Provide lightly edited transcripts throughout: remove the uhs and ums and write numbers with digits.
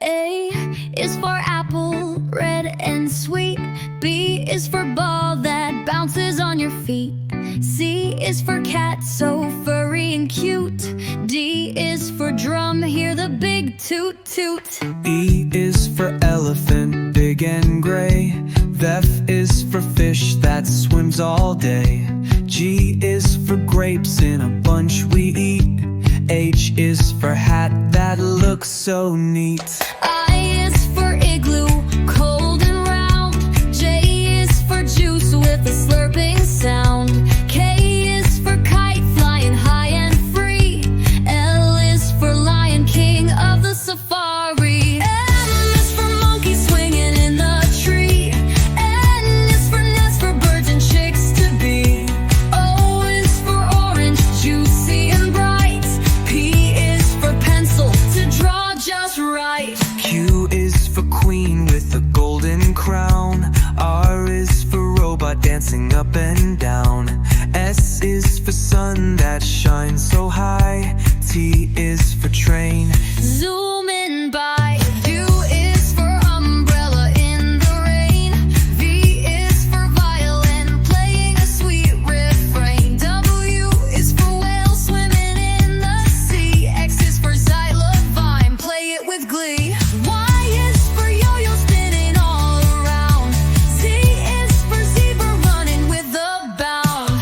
A is for apple, red and sweet. B is for ball that bounces on your feet. C is for cat, so furry and cute. D is for drum, hear the big toot toot. E is for elephant, big and gray. F is for fish that swims all day. G is for grapes in a bunch we eat. H is for hat that looks so neat. I is for igloo, cold and round. J is for juice with a slurping sound. K is for kite, flying high and free. L is for lion, king of the safari. M is for monkey swinging in the tree. N is for nest for birds and chicks to be. O is for orange, juicy and bright. P is for pencil to draw just right. Q is for queen with a golden crown. R is for robot dancing up and down. S is for sun that shines so high. T is for train, zooming by. U is for umbrella in the rain. V is for violin, playing a sweet refrain. W is for whale swimming in the sea. X is for xylophone, play it with glee. Y is for yo-yo spinning all around. Z is for zebra running with a bound.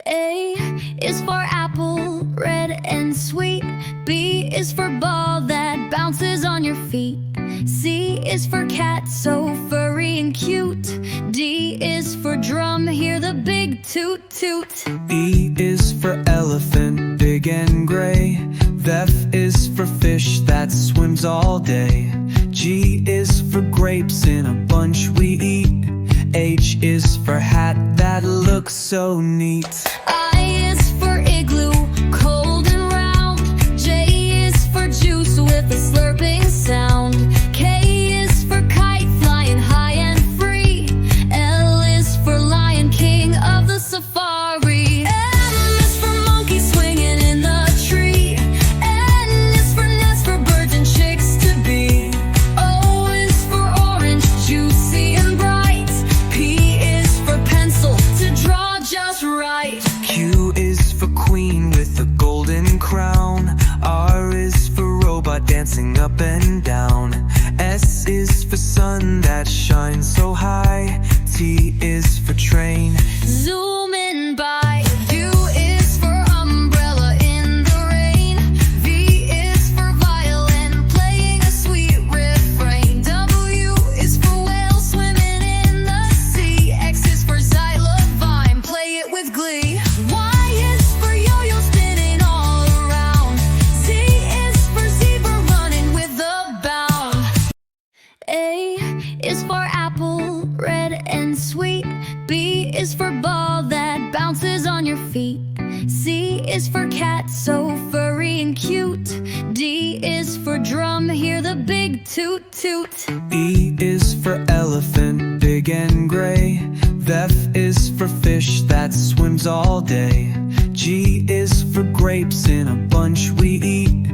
A is for apple, red and sweet. B is for ball that bounces on your feet. C is for cat, so furry and cute. D is for drum, hear the big toot toot. E is for elephant, big and gray. F is for fish that swims all day. G is for grapes in a bunch we eat. H is for hat that looks so neat. I is for igloo, cold and round. J is for juice with a slurping sound. K is for kite, flying high and free. L is for lion, king of the safari. M is for monkey swinging in the tree. N is for nest for birds and chicks to be. O is for orange, juicy and bright. P is for pencil to draw just right. Q is for queen with a golden crown. R is for robot dancing up and down. S is for sun that shines so high. T is for train, zooming by. U is for umbrella in the rain. V is for violin, playing a sweet refrain. W is for whale swimming in the sea. X is for xylophone, play it with glee. Y is for yo-yo spinning all around. Z is for zebra running with a bound. A is for apple, red and sweet. B is for ball that bounces on your feet. C is for cat, so furry and cute. D is for drum, hear the big toot toot. E is for elephant, big and gray. F is for fish that swims all day. G is for grapes in a bunch we eat.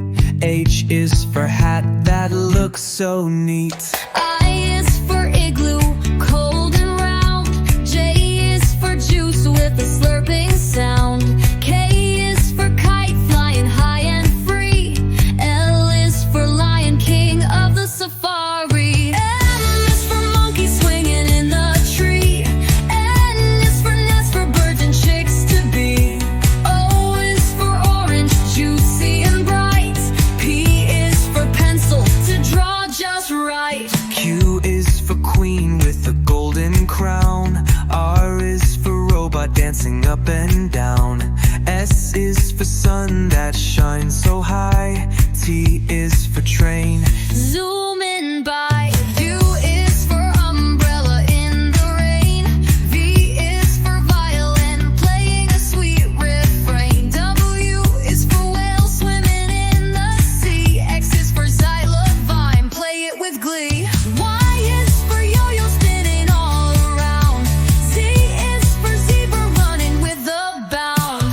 H is for hat that looks so neat. I is for igloo, cold and round. J is for juice with a slurping sound. K is for kite, flying high and free. L is for lion, king of the safari. M is for monkey swinging in the tree. N is for nest for birds and chicks to be. O is for orange, juicy and bright. P is for pencil to draw just right. Q is for queen with a golden crown. R is for robot dancing up and down. S is for sun that shines so high. T is for train, zooming by. U is for umbrella in the rain. V is for violin, playing a sweet refrain. W is for whale swimming in the sea. X is for xylophone, play it with glee. Y is for yo-yo spinning all around. Z is for zebra running with a bound.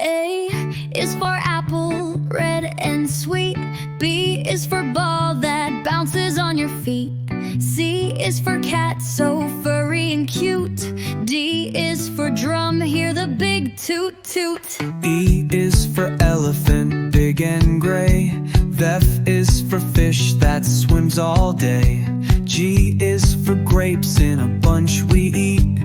A is for apple, red and sweet. B is for ball your feet. C is for cat, so furry and cute. D is for drum, hear the big toot toot. E is for elephant, big and gray. F is for fish that swims all day. G is for grapes in a bunch we eat.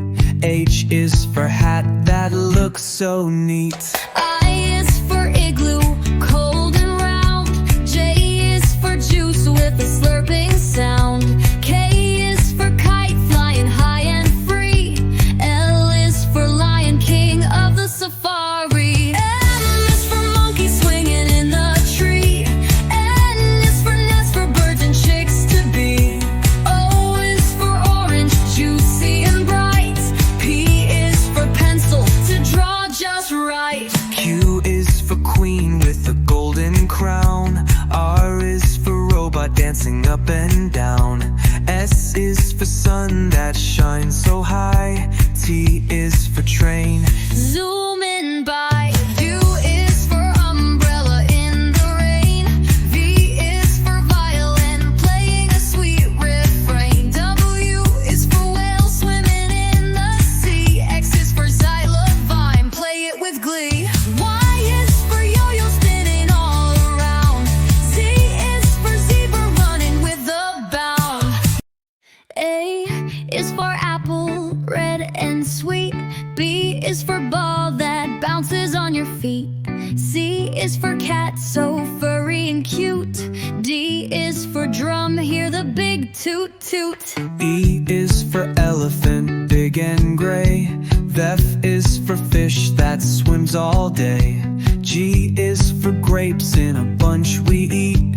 H is for hat that looks so neat. I is for igloo, cold and round. J is for juice with a slurping sound. K is for kite, flying high and free. L is for lion, king of the safari. M is for monkey swinging in the tree. N is for nest for birds and chicks to be. O is for orange, juicy and bright. P is for pencil to draw just right. Q is for queen with a golden crown. R is for robot dancing up and down. S is for sun that shines so high. T is for train. Zooming by. U is for umbrella in the rain. V is for violin, playing a sweet refrain. W is for whale swimming in the sea. X is for xylophone, play it with glee. Y is for yo-yo spinning all around. Z is for zebra running with a bound. A is for apple, red and sweet. B is for ball that bounces on your feet. C is for cat, so furry and cute. D is for drum, hear the big toot toot. E is for elephant, big and gray. F is for fish that swims all day. G is for grapes in a bunch we eat.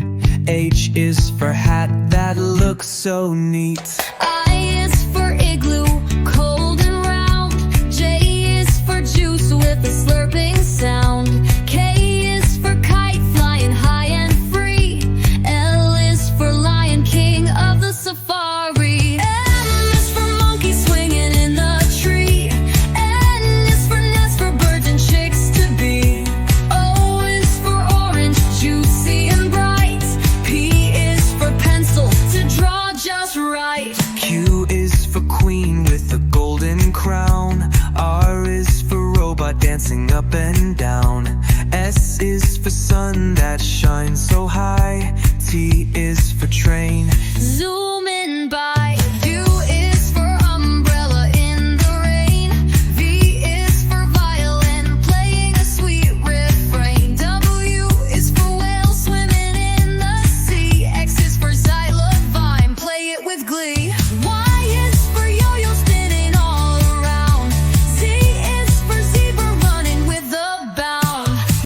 H is for hat that looks so neat. I is for igloo, cold and round. J is for juice with a slurping sound. K is for kite, flying high and free. L is for lion, king of the safari. M is for monkey swinging in the tree. N is for nest for birds and chicks to be. O is for orange, juicy and bright. P is for pencil to draw just right. Q is for queen with a golden crown. R is for robot dancing up and down. S is for sun that shines so high. T is for train. Zoom